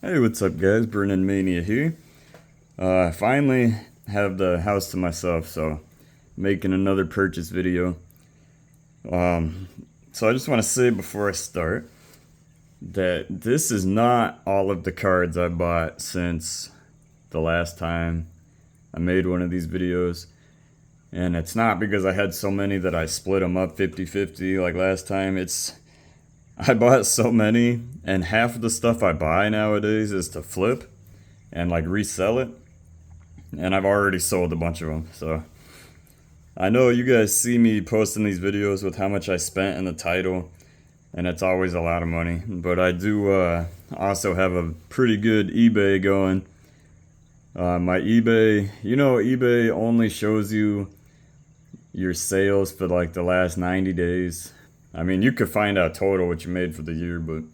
Hey, what's up guys? Brennan Mania here. I finally have the house to myself, so making another purchase video. So I just want to say before I start that this is not all of the cards I bought since the last time I made one of these videos. And it's not because I had so many that I split them up 50-50 like last time. I bought so many, and half of the stuff I buy nowadays is to flip and like resell it. And I've already sold a bunch of them. So I know you guys see me posting these videos with how much I spent in the title, and it's always a lot of money. But I do also have a pretty good eBay going. My eBay, eBay only shows you your sales for like the last 90 days. I mean, you could find out total what you made for the year, but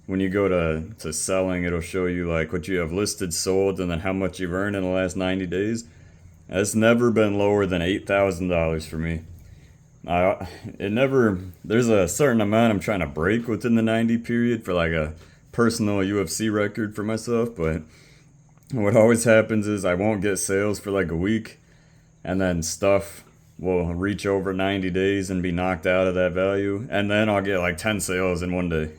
when you go to selling, it'll show you like what you have listed, sold, and then how much you've earned in the last 90 days. That's never been lower than $8,000 for me. There's a certain amount I'm trying to break within the 90 period for like a personal UFC record for myself, but what always happens is I won't get sales for like a week, and then stuff will reach over 90 days and be knocked out of that value, and then I'll get like 10 sales in one day.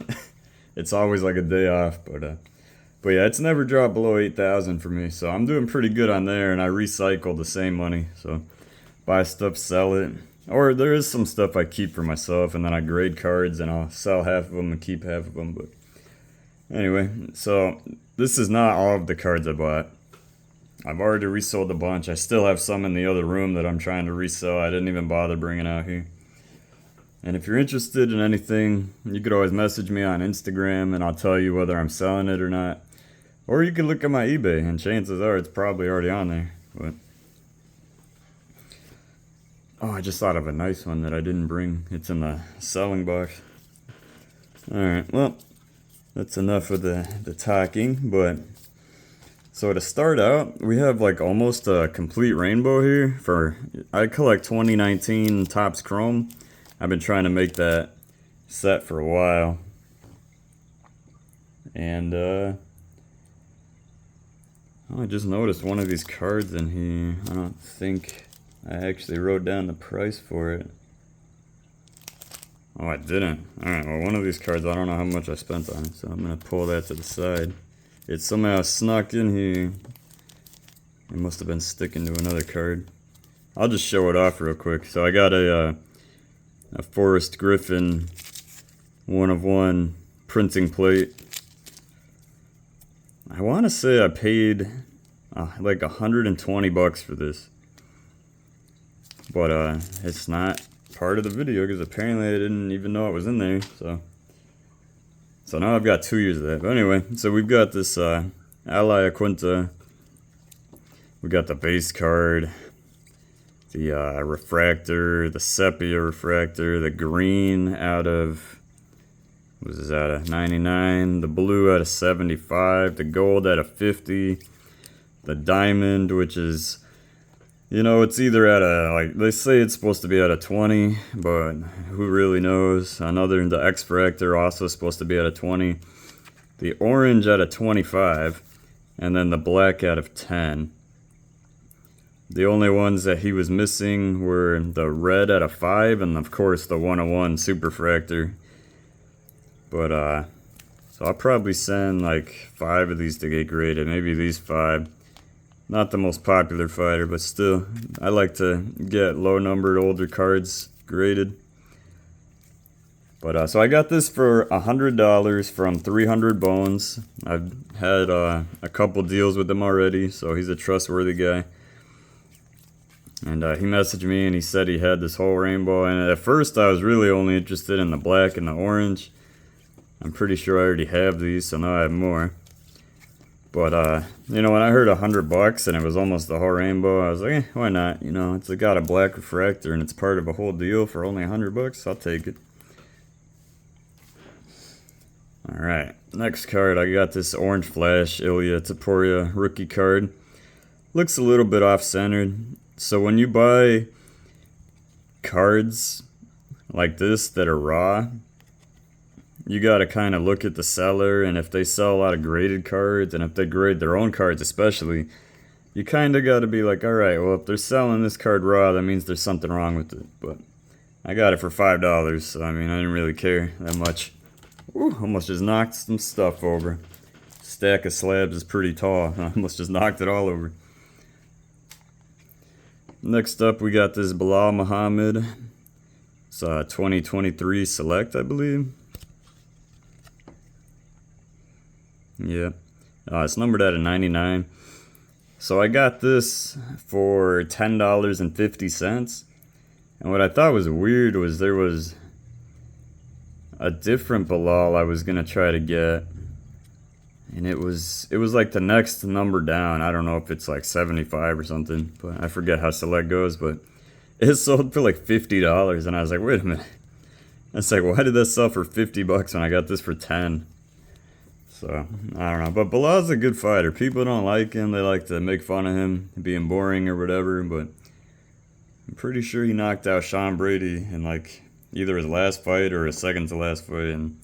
It's always like a day off, but yeah, it's never dropped below 8,000 for me, so I'm doing pretty good on there. And I recycle the same money, so buy stuff, sell it, or there is some stuff I keep for myself, and then I grade cards and I'll sell half of them and keep half of them. But anyway, so this is not all of the cards I bought. I've already resold a bunch. I still have some in the other room that I'm trying to resell. I didn't even bother bringing out here. And if you're interested in anything, you could always message me on Instagram and I'll tell you whether I'm selling it or not. Or you can look at my eBay, and chances are it's probably already on there. But oh, I just thought of a nice one that I didn't bring. It's in the selling box. Alright, well, that's enough of the talking, but so to start out, we have like almost a complete rainbow here. I collect 2019 Topps Chrome. I've been trying to make that set for a while. And I just noticed one of these cards in here. I don't think I actually wrote down the price for it. Oh, I didn't. Alright, well, one of these cards, I don't know how much I spent on it, so I'm going to pull that to the side. It somehow snuck in here. It must have been sticking to another card. I'll just show it off real quick. So I got a Forrest Griffin 1/1 printing plate. I want to say I paid like $120 for this. But it's not part of the video because apparently I didn't even know it was in there. So now I've got 2 years of that. But anyway, so we've got this Ally Aquinta. We got the base card, the refractor, the sepia refractor, the green out of, what was this out of 99, the blue out of 75, the gold out of 50, the diamond, which is, it's either at like, they say it's supposed to be at a 20, but who really knows? The X-Fractor also supposed to be at a 20. The orange at a 25, and then the black out of 10. The only ones that he was missing were the red at a 5, and of course the 101 Superfractor. But, so I'll probably send like 5 of these to get graded, maybe these 5. Not the most popular fighter, but still, I like to get low-numbered older cards graded. But so I got this for $100 from 300 Bones. I've had a couple deals with him already, so he's a trustworthy guy. And he messaged me and he said he had this whole rainbow. And at first, I was really only interested in the black and the orange. I'm pretty sure I already have these, so now I have more. But, when I heard $100 and it was almost the whole rainbow, I was like, why not? It's got a black refractor and it's part of a whole deal for only $100. I'll take it. Alright, next card, I got this Orange Flash Ilya Taporia rookie card. Looks a little bit off-centered. So when you buy cards like this that are raw, you got to kind of look at the seller, and if they sell a lot of graded cards, and if they grade their own cards especially, you kind of got to be like, all right, well, if they're selling this card raw, that means there's something wrong with it. But I got it for $5, so I mean, I didn't really care that much. Ooh, almost just knocked some stuff over. Stack of slabs is pretty tall. I almost just knocked it all over. Next up, we got this Bilal Muhammad. It's 2023 Select, I believe. Yeah. It's numbered at a 99. So I got this for $10.50. And what I thought was weird was there was a different Bilal I was going to try to get. And it was like the next number down. I don't know if it's like 75 or something, but I forget how Select goes, but it sold for like $50, and I was like, wait a minute. It's like, why did that sell for $50 when I got this for 10? So, I don't know. But Bilal's a good fighter. People don't like him. They like to make fun of him being boring or whatever, but I'm pretty sure he knocked out Sean Brady in like either his last fight or his second to last fight, and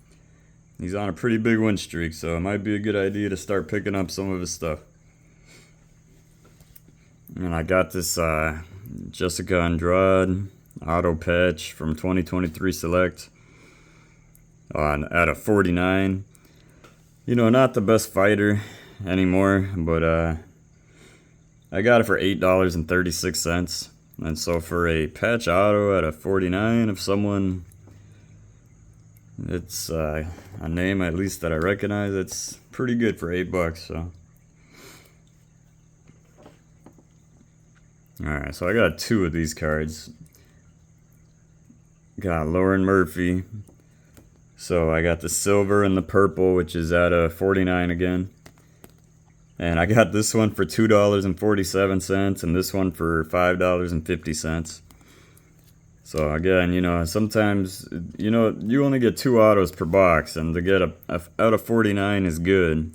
he's on a pretty big win streak, so it might be a good idea to start picking up some of his stuff. And I got this Jessica Andrade auto patch from 2023 Select at a 49. You know, not the best fighter anymore, but I got it for $8.36. And so for a patch auto at a 49 of someone, it's a name at least that I recognize, it's pretty good for $8. So, alright, so I got two of these cards. Got Lauren Murphy. So I got the silver and the purple, which is at a 49 again. And I got this one for $2.47 and this one for $5.50. So again, you know, sometimes, you know, you only get 2 autos per box, and to get out of 49 is good.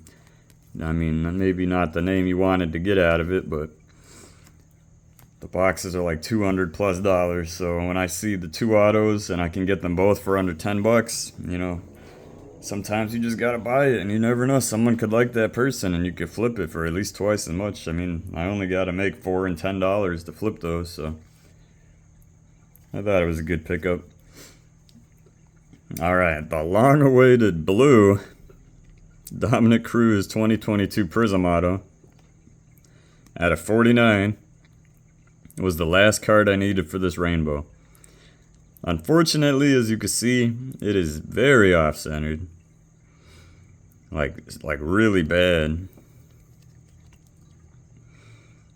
I mean, maybe not the name you wanted to get out of it, but the boxes are like $200+. So when I see the 2 autos and I can get them both for under $10, you know, sometimes you just gotta buy it, and you never know, someone could like that person and you could flip it for at least twice as much. I mean, I only gotta make $4 and $10 to flip those, so I thought it was a good pickup. Alright, the long-awaited blue Dominic Cruz 2022 Prism Auto at a 49 was the last card I needed for this rainbow. Unfortunately, as you can see, it is very off-centered. Like really bad.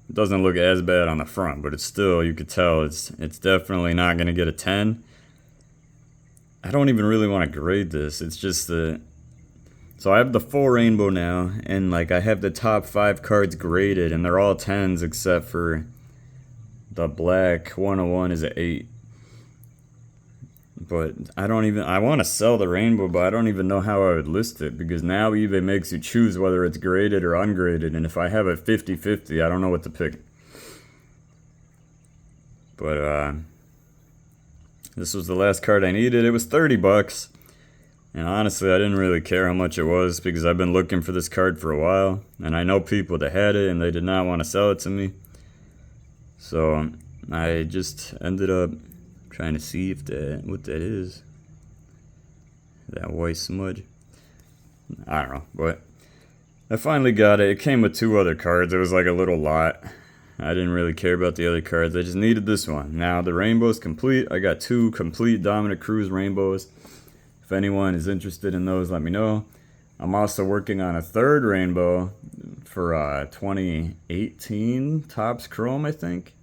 It doesn't look as bad on the front, but it's still, you could tell it's definitely not going to get a 10. I don't even really want to grade this. It's just the... So I have the full rainbow now, and like I have the top 5 cards graded, and they're all 10s except for the black 101 is an 8. But I want to sell the rainbow, but I don't even know how I would list it, because now eBay makes you choose whether it's graded or ungraded, and if I have it 50-50, I don't know what to pick. But this was the last card I needed. It was $30, and honestly I didn't really care how much it was, because I've been looking for this card for a while, and I know people that had it and they did not want to sell it to me. So I just ended up trying to see if what that is. That white smudge. I don't know, but I finally got it. It came with 2 other cards. It was like a little lot. I didn't really care about the other cards. I just needed this one. Now the rainbow's complete. I got 2 complete Dominic Cruz rainbows. If anyone is interested in those, let me know. I'm also working on a 3rd rainbow for 2018 Topps Chrome, I think.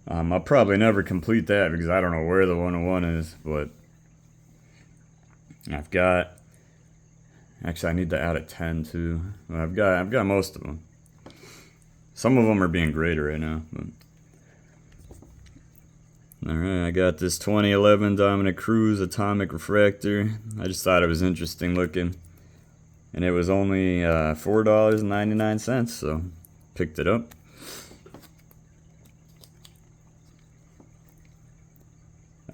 I'll probably never complete that because I don't know where the 101 is, but I've got... Actually, I need to add a 10 too. I've got most of them. Some of them are being graded right now. Alright, I got this 2011 Dominic Cruz Atomic Refractor. I just thought it was interesting looking. And it was only $4.99, so picked it up.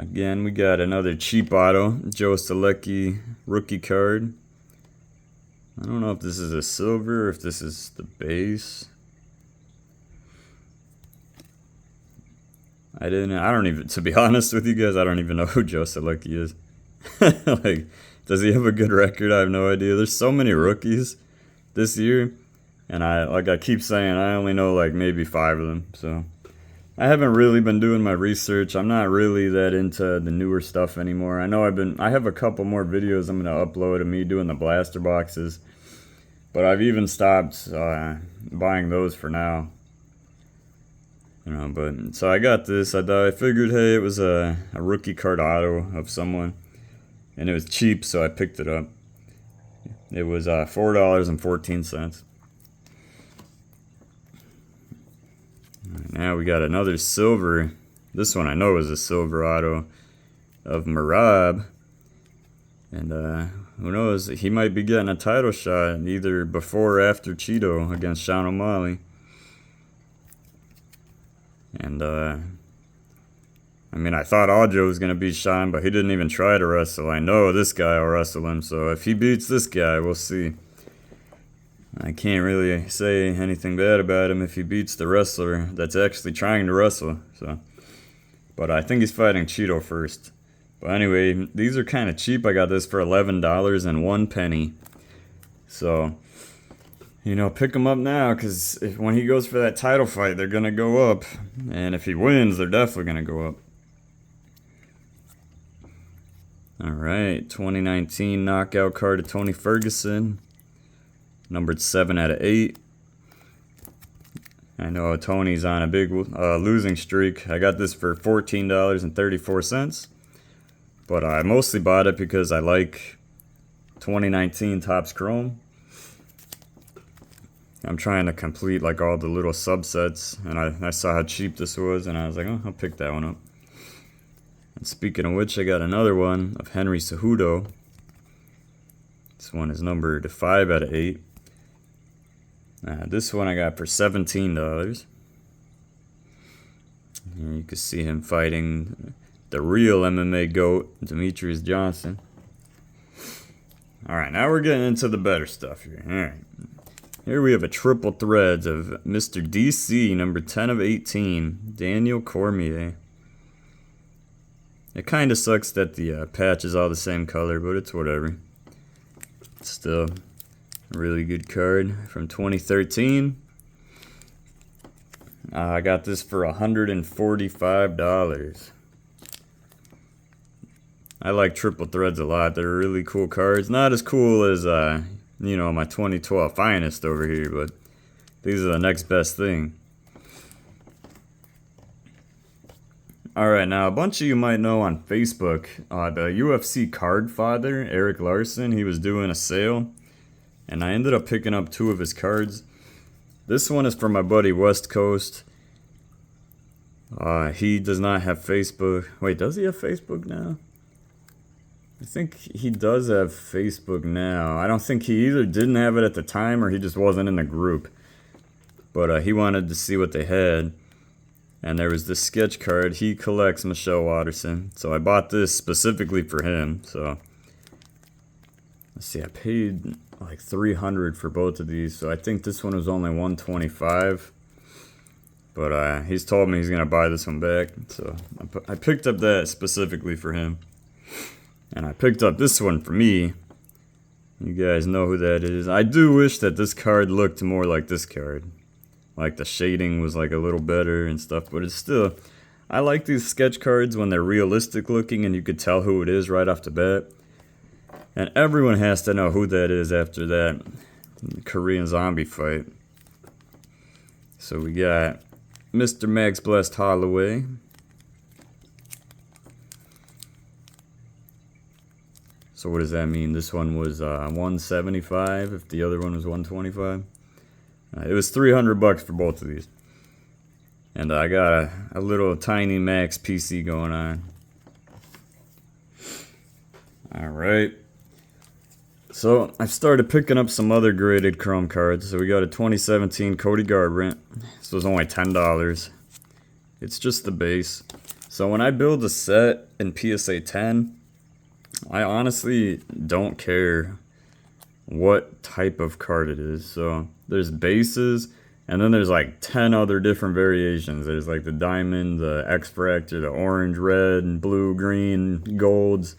Again, we got another cheap auto, Joe Selecki rookie card. I don't know if this is a silver or if this is the base. I don't even, to be honest with you guys, I don't even know who Joe Selecki is. Like, does he have a good record? I have no idea. There's so many rookies this year, and I keep saying, I only know like maybe 5 of them, so I haven't really been doing my research. I'm not really that into the newer stuff anymore. I have a couple more videos I'm gonna upload of me doing the blaster boxes, but I've even stopped buying those for now. You know, but so I got this. I figured, hey, it was a rookie card auto of someone, and it was cheap, so I picked it up. It was $4.14. Right, now we got another silver. This one I know is a silver auto of Marab, and who knows? He might be getting a title shot either before or after Cheeto against Sean O'Malley. And, I mean, I thought Aljo was going to beat Sean, but he didn't even try to wrestle. I know this guy will wrestle him, so if he beats this guy, we'll see. I can't really say anything bad about him if he beats the wrestler that's actually trying to wrestle. So, but I think he's fighting Cheeto first. But anyway, these are kind of cheap. I got this for $11.01. So, you know, pick him up now, because when he goes for that title fight, they're going to go up. And if he wins, they're definitely going to go up. Alright, 2019 knockout card of Tony Ferguson. Numbered 7/8. I know Tony's on a big losing streak. I got this for $14.34. But I mostly bought it because I like 2019 Topps Chrome. I'm trying to complete like all the little subsets, and I saw how cheap this was, and I was like, oh, I'll pick that one up. And speaking of which, I got another one of Henry Cejudo. This one is numbered 5/8. This one I got for $17. And you can see him fighting the real MMA GOAT, Demetrius Johnson. Alright, now we're getting into the better stuff here. Alright. Here we have a triple threads of Mr. DC, number 10/18, Daniel Cormier. It kind of sucks that the patch is all the same color, but it's whatever. It's still a really good card from 2013. I got this for $145. I like triple threads a lot. They're really cool cards. Not as cool as you know, my 2012 Finest over here, but these are the next best thing. Alright, now a bunch of you might know on Facebook, the UFC card father, Eric Larson, he was doing a sale, and I ended up picking up 2 of his cards. This one is from my buddy West Coast. He does not have Facebook. Wait, does he have Facebook now? I think he does have Facebook now. I don't think he either didn't have it at the time or he just wasn't in the group. But he wanted to see what they had. And there was this sketch card. He collects Michelle Watterson. So I bought this specifically for him. So let's see, I paid like $300 for both of these. So I think this one was only $125. But he's told me he's going to buy this one back. So I picked up that specifically for him. And I picked up this one for me. You guys know who that is. I do wish that this card looked more like this card. Like the shading was like a little better and stuff. But it's still, I like these sketch cards when they're realistic looking and you could tell who it is right off the bat. And everyone has to know who that is after that Korean zombie fight. So we got Mr. Max Blessed Holloway. So what does that mean? This one was $175 if the other one was $125. It was $300 for both of these. And I got a little tiny Max PC going on. Alright. So I've started picking up some other graded Chrome cards. So we got a 2017 Cody Garbrandt. This was only $10. It's just the base. So when I build a set in PSA 10, I honestly don't care what type of card it is. So there's bases, and then there's like 10 other different variations. There's like the diamond, the X-Fractor, the orange, red, blue, green, golds.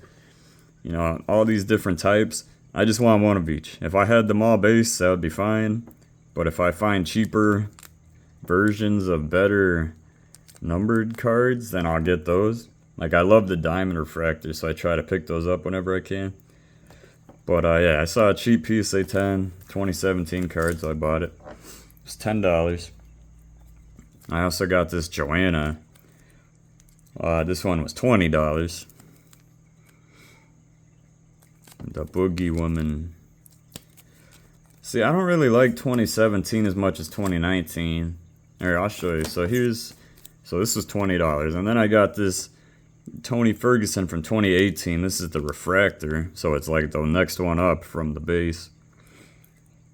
You know, all these different types. I just want one of each. If I had them all base, that would be fine. But if I find cheaper versions of better numbered cards, then I'll get those. Like, I love the diamond refractor, so I try to pick those up whenever I can. But yeah, I saw a cheap PSA 10 2017 card, so I bought it. It's $10. I also got this Joanna. This one was $20. The Boogie Woman. See, I don't really like 2017 as much as 2019. Here, I'll show you. So this was $20. And then I got this Tony Ferguson from 2018. This is the refractor. So it's like the next one up from the base.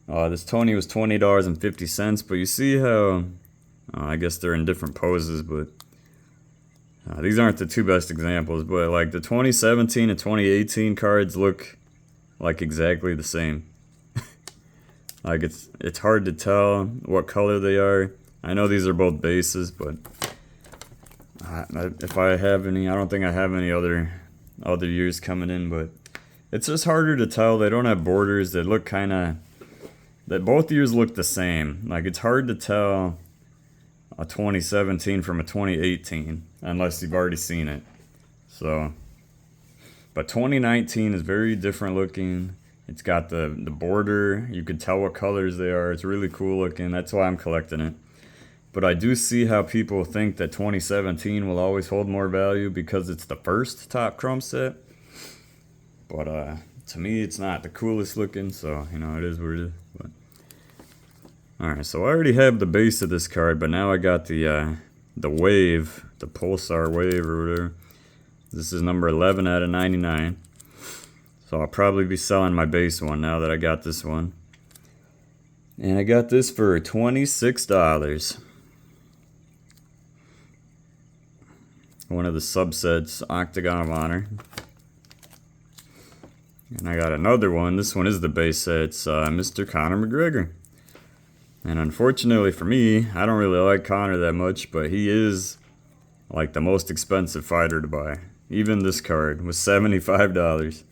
This Tony was $20.50. But you see how, I guess they're in different poses, but these aren't the two best examples. But like the 2017 and 2018 cards look like exactly the same. Like it's hard to tell what color they are. I know these are both bases, but if I have any, I don't think I have any other years coming in, but it's just harder to tell. They don't have borders. They look that both years look the same. Like, it's hard to tell a 2017 from a 2018 unless you've already seen it. So, but 2019 is very different looking. It's got the border. You can tell what colors they are. It's really cool looking. That's why I'm collecting it. But I do see how people think that 2017 will always hold more value because it's the first top chrome set. But to me, it's not the coolest looking, so, you know, it is what it is. But alright, so I already have the base of this card, but now I got the wave, the Pulsar wave or whatever. This is number 11 out of 99. So I'll probably be selling my base one now that I got this one. And I got this for $26. One of the subsets, Octagon of Honor. And I got another one. This one is the base set. It's Mr. Conor McGregor. And unfortunately for me, I don't really like Conor that much, but he is like the most expensive fighter to buy. Even this card was $75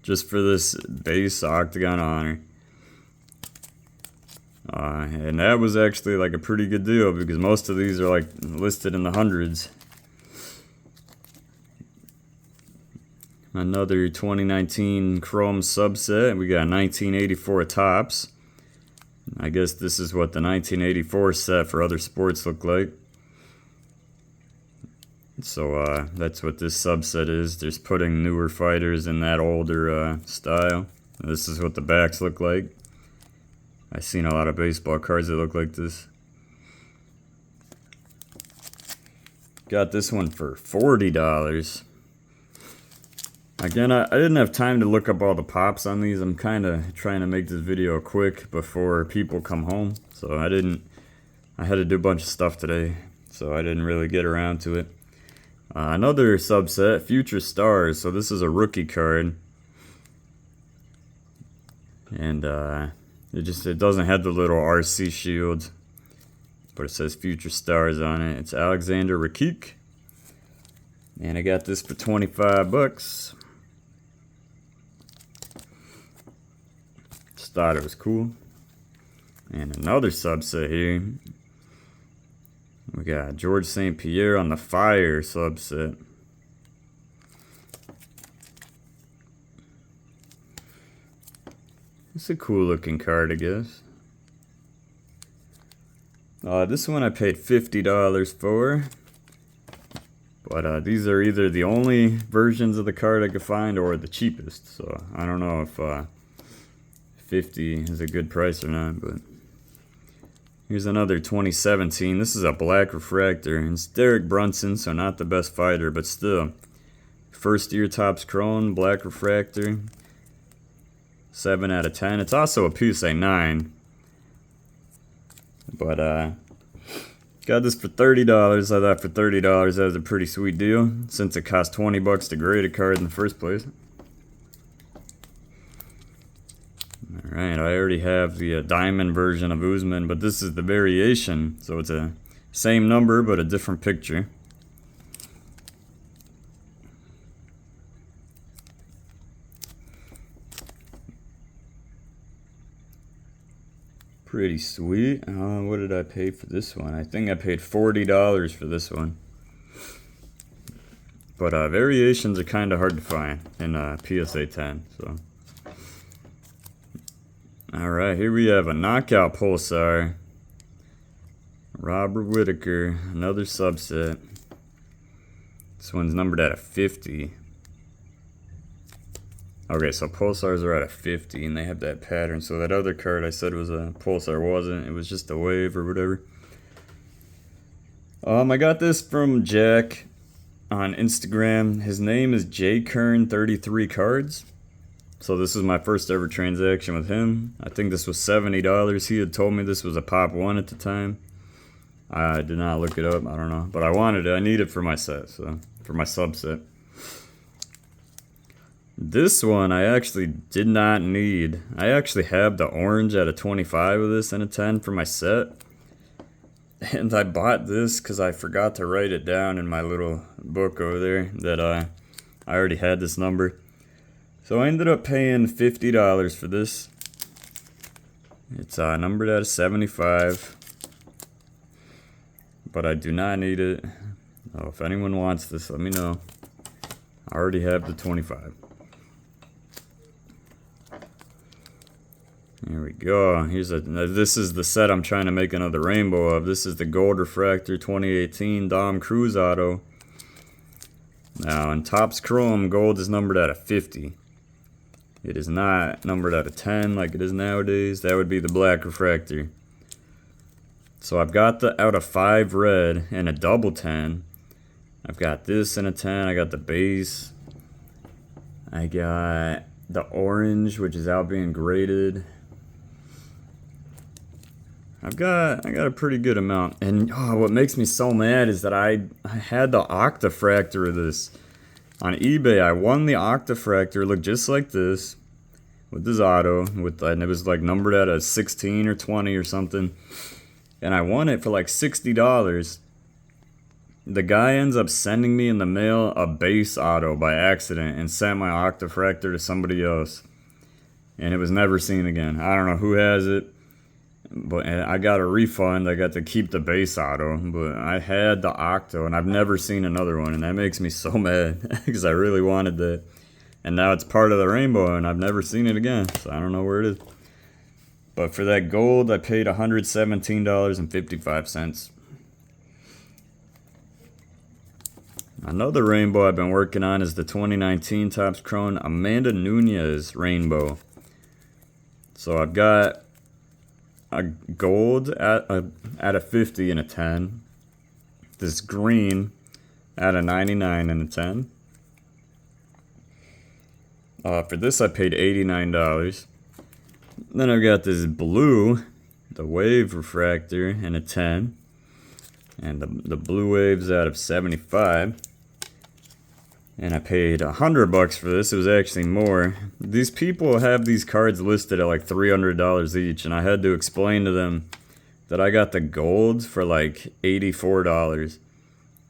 just for this base Octagon Honor. And that was actually like a pretty good deal because most of these are like listed in the hundreds. Another 2019 Chrome subset. We got 1984 tops. I guess this is what the 1984 set for other sports look like. So that's what this subset is. Just putting newer fighters in that older style. This is what the backs look like. I've seen a lot of baseball cards that look like this. Got this one for $40. Again, I didn't have time to look up all the pops on these. I'm kind of trying to make this video quick before people come home. So I had to do a bunch of stuff today. So I didn't really get around to it. Another subset, Future Stars. So this is a rookie card. And it doesn't have the little RC shield. But it says Future Stars on it. It's Alexander Rakik. And I got this for $25. Just thought it was cool. And another subset here. We got George St. Pierre on the Fire subset. It's a cool looking card, I guess. This one I paid $50 for. But these are either the only versions of the card I could find or the cheapest. So I don't know if 50 is a good price or not. But here's another 2017. This is a black refractor. It's Derek Brunson, so not the best fighter, but still. First year Topps Chrome, black refractor. 7 out of 10. It's also a PSA 9. But Got this for $30. I thought for $30 that was a pretty sweet deal, since it cost 20 bucks to grade a card in the first place. Alright, I already have the diamond version of Usman, but this is the variation, so it's a same number but a different picture. Pretty sweet. What did I pay for this one? I think I paid $40 for this one. But variations are kind of hard to find in PSA 10. So, all right, here we have a knockout pulsar. Robert Whitaker, another subset. This one's numbered at a 50. Okay, so pulsars are at a 50 and they have that pattern. So that other card I said was a pulsar wasn't. It was just a wave or whatever. I got this from Jack on Instagram. His name is jkern33 cards. So this is my first ever transaction with him. I think this was $70. He had told me this was a pop 1 at the time. I did not look it up. I don't know. But I wanted it. I need it for my set. So for my subset. This one I actually did not need. I actually have the orange at a 25 of this and a 10 for my set. And I bought this because I forgot to write it down in my little book over there that I already had this number. So I ended up paying $50 for this. It's numbered at a 75. But I do not need it. Oh, if anyone wants this, let me know. I already have the 25. Here we go. This is the set I'm trying to make another rainbow of. This is the Gold Refractor 2018 Dom Cruz Auto. Now, in Topps Chrome, gold is numbered at a 50. It is not numbered at a 10 like it is nowadays. That would be the Black Refractor. So I've got the out of 5 red and a double 10. I've got this and a 10. I got the base. I got the orange, which is out being graded. I got a pretty good amount. And what makes me so mad is that I had the Octafractor of this on eBay. I won the Octafractor. It looked just like this with this auto, and it was like numbered at a 16 or 20 or something. And I won it for like $60. The guy ends up sending me in the mail a base auto by accident and sent my Octafractor to somebody else. And it was never seen again. I don't know who has it. But I got a refund. I got to keep the base auto, but I had the Octo, and I've never seen another one, and that makes me so mad because I really wanted that. And now it's part of the rainbow, and I've never seen it again, so I don't know where it is. But for that gold, I paid $117.55. Another rainbow I've been working on is the 2019 Topps Chrome Amanda Nunez rainbow. So I've got a gold at a 50 and a 10. This green at a 99 and a 10. For this I paid $89. Then I've got this blue, the wave refractor, and a 10. And the blue wave's out of 75. And I paid $100 for this. It was actually more. These people have these cards listed at like $300 each, and I had to explain to them that I got the gold for like $84.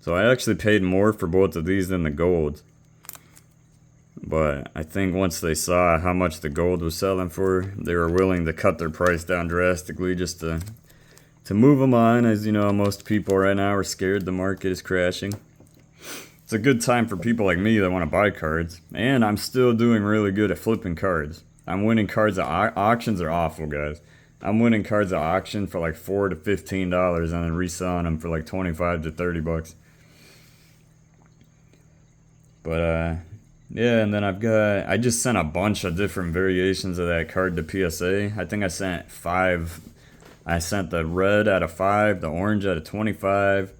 So I actually paid more for both of these than the gold. But I think once they saw how much the gold was selling for, they were willing to cut their price down drastically just to move them on. As you know, most people right now are scared the market is crashing. It's a good time for people like me that want to buy cards. And I'm still doing really good at flipping cards. I'm winning cards at auctions are awful, guys. I'm winning cards at auction for like $4 to $15 and then reselling them for like $25 to $30. But yeah, and then I just sent a bunch of different variations of that card to PSA. I think I sent 5. I sent the red at a 5, the orange at a 25,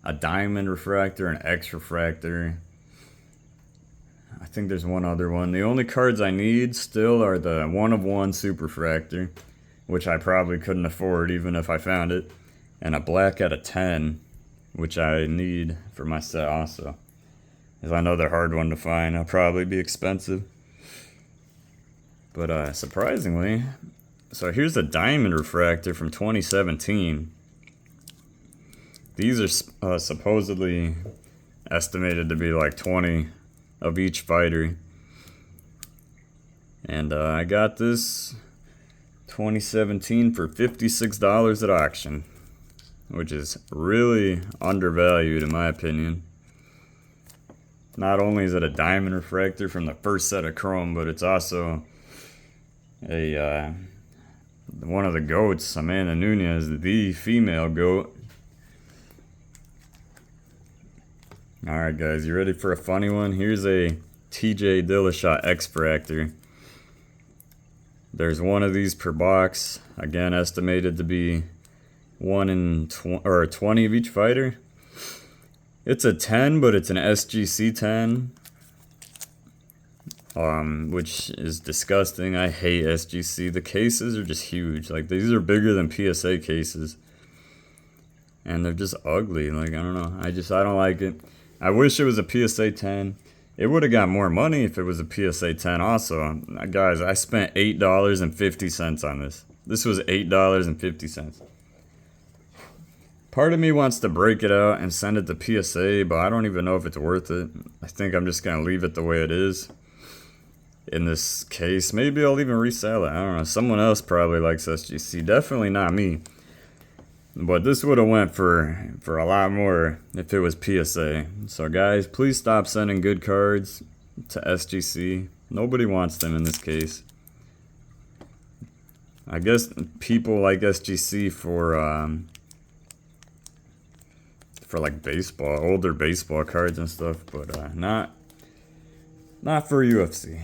a diamond refractor, an X refractor. I think there's one other one. The only cards I need still are the 1 of 1 super refractor, which I probably couldn't afford even if I found it. and a black out of 10, which I need for my set also. Because I know they're hard one to find. They'll probably be expensive. But surprisingly, so here's a diamond refractor from 2017. These are supposedly estimated to be like 20 of each fighter. And I got this 2017 for $56 at auction, which is really undervalued in my opinion. Not only is it a diamond refractor from the first set of chrome, but it's also a one of the goats, Amanda Nunes, the female goat. Alright guys, you ready for a funny one? Here's a TJ Dillashaw X-Fractor. There's one of these per box. Again, estimated to be 1 in 20 of each fighter. It's a 10, but it's an SGC 10. Which is disgusting. I hate SGC. The cases are just huge. Like, these are bigger than PSA cases. And they're just ugly. Like, I don't know. I don't like it. I wish it was a PSA 10. It would have got more money if it was a PSA 10 also. Guys, I spent $8.50 on this. This was $8.50. Part of me wants to break it out and send it to PSA, but I don't even know if it's worth it. I think I'm just going to leave it the way it is. In this case, maybe I'll even resell it. I don't know. Someone else probably likes SGC. Definitely not me. But this would have went for a lot more if it was PSA. So guys, please stop sending good cards to SGC. Nobody wants them in this case. I guess people like SGC for like baseball, older baseball cards and stuff, but not for UFC.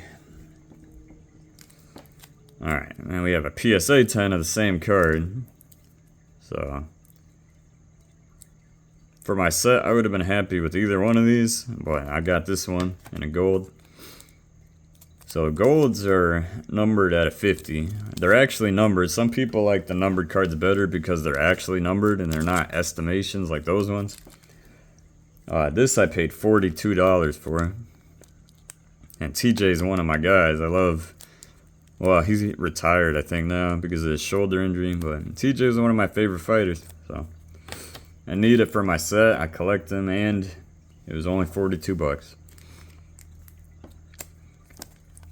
Alright, and we have a PSA 10 of the same card. So, for my set, I would have been happy with either one of these, but I got this one in a gold. So, golds are numbered at a 50. They're actually numbered. Some people like the numbered cards better because they're actually numbered and they're not estimations like those ones. This I paid $42 for. And TJ's one of my guys. I love... Well, he's retired, I think, now because of his shoulder injury. But TJ is one of my favorite fighters. So, I need it for my set. I collect them, and it was only 42 bucks.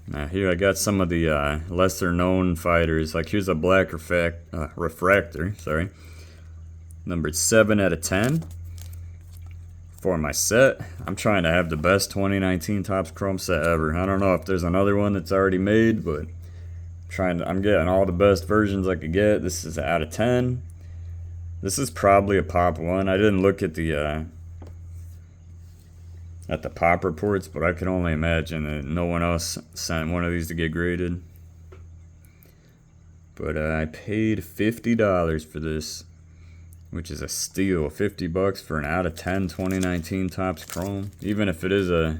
Now, here I got some of the lesser-known fighters. Like, here's a black refractor. Sorry. Numbered 7 out of 10. For my set, I'm trying to have the best 2019 Topps Chrome set ever. I don't know if there's another one that's already made, but... I'm getting all the best versions I could get. This is out of 10. This is probably a pop one. I didn't look at the pop reports, but I can only imagine that no one else sent one of these to get graded. But I paid $50 for this, which is a steal. 50 bucks for an out of 10 2019 Topps Chrome. Even if it is a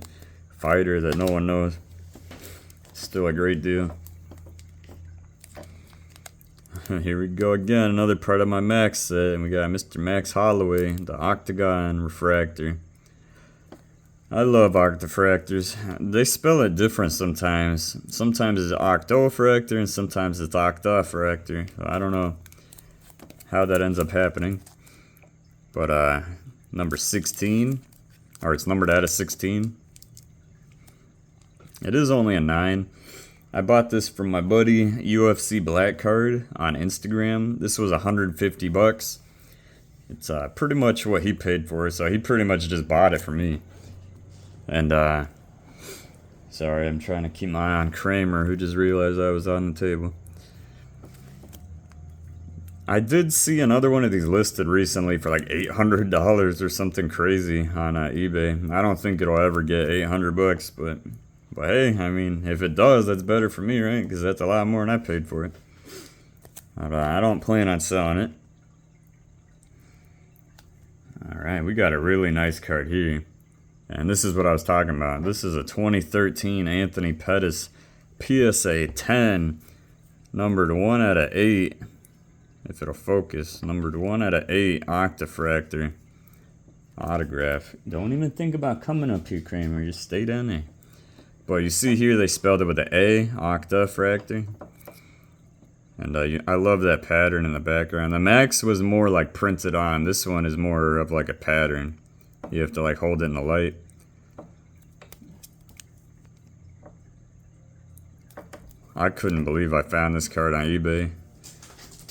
fighter that no one knows, it's still a great deal. Here we go again, another part of my Max set, and we got Mr. Max Holloway, the Octagon Refractor. I love Octafractors. They spell it different sometimes. Sometimes it's Octofractor and sometimes it's Octafractor. I don't know how that ends up happening. But number 16, or it's numbered out of 16. It is only a 9. I bought this from my buddy UFC Black Card on Instagram. This was 150 bucks. It's pretty much what he paid for, so he pretty much just bought it for me. And sorry, I'm trying to keep my eye on Kramer, who just realized I was on the table. I did see another one of these listed recently for like $800 or something crazy on eBay. I don't think it'll ever get 800 bucks, but hey, I mean, if it does, that's better for me, right? Because that's a lot more than I paid for it. I don't plan on selling it. Alright, we got a really nice card here. And this is what I was talking about. This is a 2013 Anthony Pettis PSA 10, numbered 1 out of 8. if it'll focus. Numbered 1 out of 8, Octafractor. Autograph. Don't even think about coming up here, Kramer. Just stay down there. But you see here, they spelled it with an A, Octafractor. And I love that pattern in the background. The Max was more like printed on. This one is more of like a pattern. You have to like hold it in the light. I couldn't believe I found this card on eBay.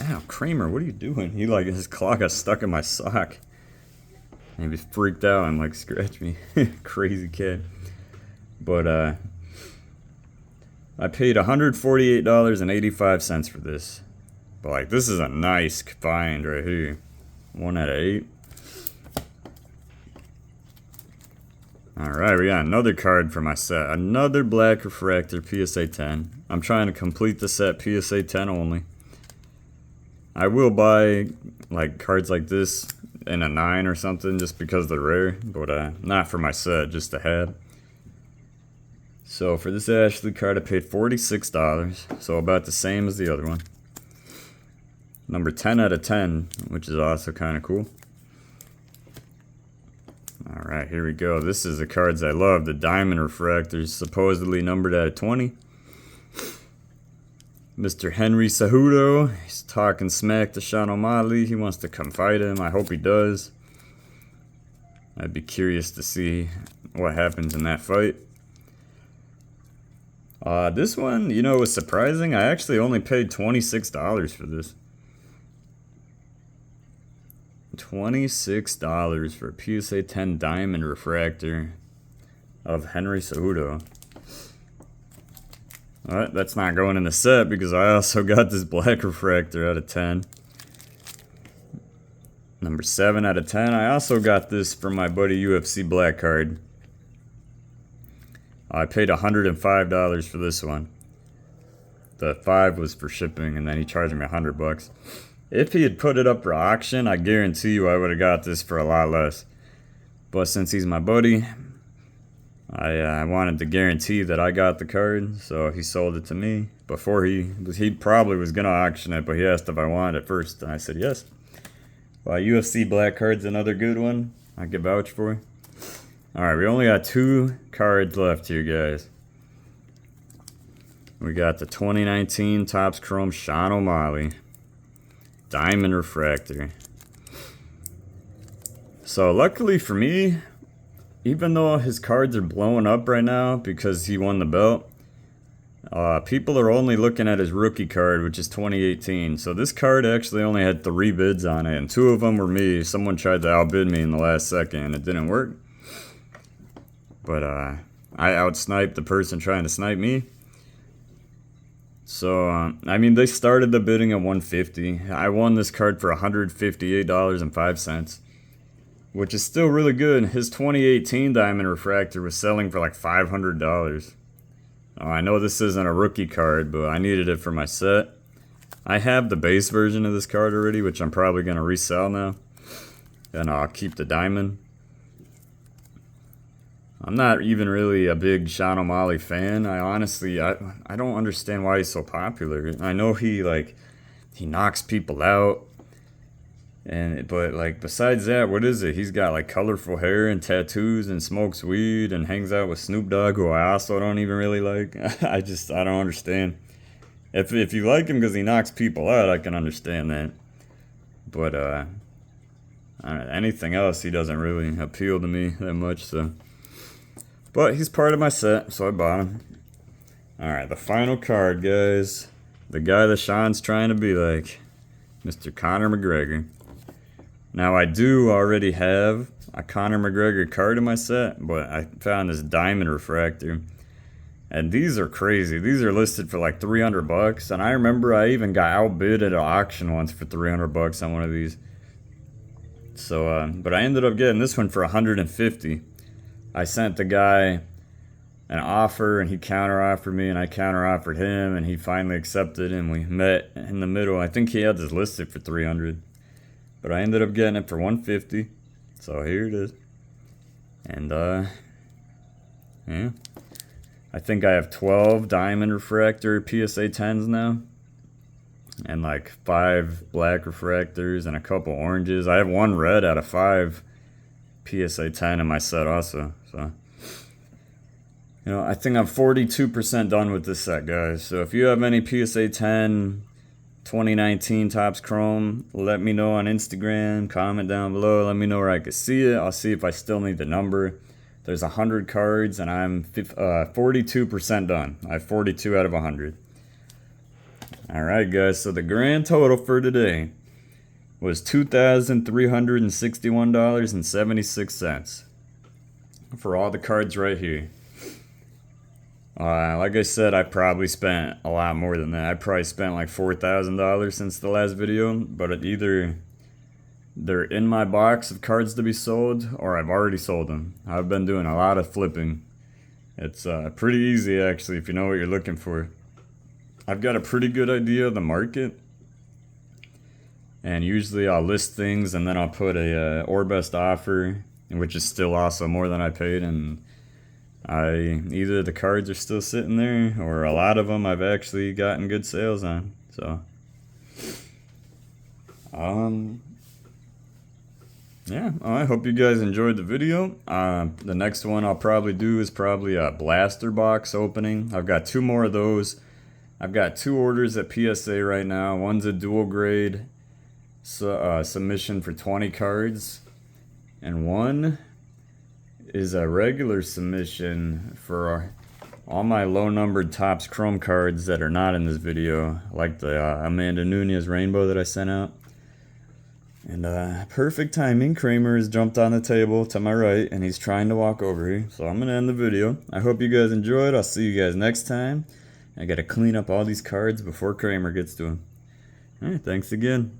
Ow, Kramer, what are you doing? He like, his claw got stuck in my sock. And he freaked out and like scratched me. Crazy cat. But I paid $148.85 for this. But like, this is a nice find right here. 1 out of 8. Alright, we got another card for my set. Another Black Refractor PSA 10. I'm trying to complete the set PSA 10 only. I will buy like cards like this in a 9 or something just because they're rare. But not for my set, just to have. So for this Ashley card I paid $46. So about the same as the other one. Number 10 out of 10, which is also kind of cool. Alright, here we go. This is the cards I love. The Diamond Refractors, supposedly numbered out of 20. Mr. Henry Cejudo. He's talking smack to Sean O'Malley. He wants to come fight him. I hope he does. I'd be curious to see what happens in that fight. This one, you know, was surprising. I actually only paid $26 for this. $26 for a PSA 10 Diamond Refractor of Henry Cejudo. Alright, that's not going in the set because I also got this Black Refractor out of 10. Number 7 out of 10. I also got this from my buddy UFC Black card. I paid $105 for this one. The 5 was for shipping and then he charged me $100. If he had put it up for auction, I guarantee you I would have got this for a lot less. But since he's my buddy, I wanted to guarantee that I got the card, so he sold it to me. Before he probably was going to auction it, but he asked if I wanted it first, and I said yes. Well, UFC Black card's another good one. I can vouch for. Alright, we only got 2 cards left here, guys. We got the 2019 Topps Chrome Sean O'Malley. Diamond Refractor. So luckily for me, even though his cards are blowing up right now because he won the belt, people are only looking at his rookie card, which is 2018. So this card actually only had 3 bids on it, and 2 of them were me. Someone tried to outbid me in the last second, and it didn't work. But I outsniped the person trying to snipe me. So, I mean, they started the bidding at $150. I won this card for $158.05, which is still really good. His 2018 Diamond Refractor was selling for like $500. I know this isn't a rookie card, but I needed it for my set. I have the base version of this card already, which I'm probably going to resell now. And I'll keep the Diamond. I'm not even really a big Sean O'Malley fan. I honestly don't understand why he's so popular. I know he knocks people out, but like besides that, what is it? He's got like colorful hair and tattoos and smokes weed and hangs out with Snoop Dogg, who I also don't even really like. I don't understand. If you like him because he knocks people out, I can understand that. But I don't know, anything else, he doesn't really appeal to me that much. So. But he's part of my set, so I bought him. Alright, the final card, guys. The guy that Sean's trying to be like. Mr. Conor McGregor. Now, I do already have a Conor McGregor card in my set, but I found this Diamond Refractor. And these are crazy. These are listed for like $300. And I remember I even got outbid at an auction once for $300 on one of these. So, but I ended up getting this one for $150. I sent the guy an offer, and he counter-offered me, and I counter-offered him, and he finally accepted, and we met in the middle. I think he had this listed for $300, but I ended up getting it for $150. So here it is. And yeah, I think I have 12 Diamond Refractor PSA 10s now, and like 5 black refractors and a couple oranges. I have 1 red out of 5 PSA 10 in my set also. So, you know, I think I'm 42% done with this set, guys. So if you have any PSA 10 2019 Topps Chrome, let me know on Instagram, comment down below, let me know where I can see it. I'll see if I still need the number. There's 100 cards and I'm 42% done. I have 42 out of 100. Alright guys, so the grand total for today was $2,361.76 for all the cards right here. Like I said, I probably spent a lot more than that. I probably spent like $4,000 since the last video, but either they're in my box of cards to be sold or I've already sold them. I've been doing a lot of flipping. It's pretty easy actually if you know what you're looking for. I've got a pretty good idea of the market, and usually I'll list things and then I'll put a or best offer, which is still also more than I paid, and either the cards are still sitting there or a lot of them I've actually gotten good sales on. So yeah, I hope you guys enjoyed the video. The next one I'll probably do is probably a blaster box opening. I've got 2 more of those. I've got 2 orders at PSA right now. One's a dual grade submission for 20 cards, and one is a regular submission for all my low numbered Topps Chrome cards that are not in this video, like the Amanda Nunez Rainbow that I sent out. And perfect timing, Kramer has jumped on the table to my right and he's trying to walk over here, so I'm gonna end the video. I hope you guys enjoyed. I'll see you guys next time. I gotta clean up all these cards before Kramer gets to them. Alright, thanks again.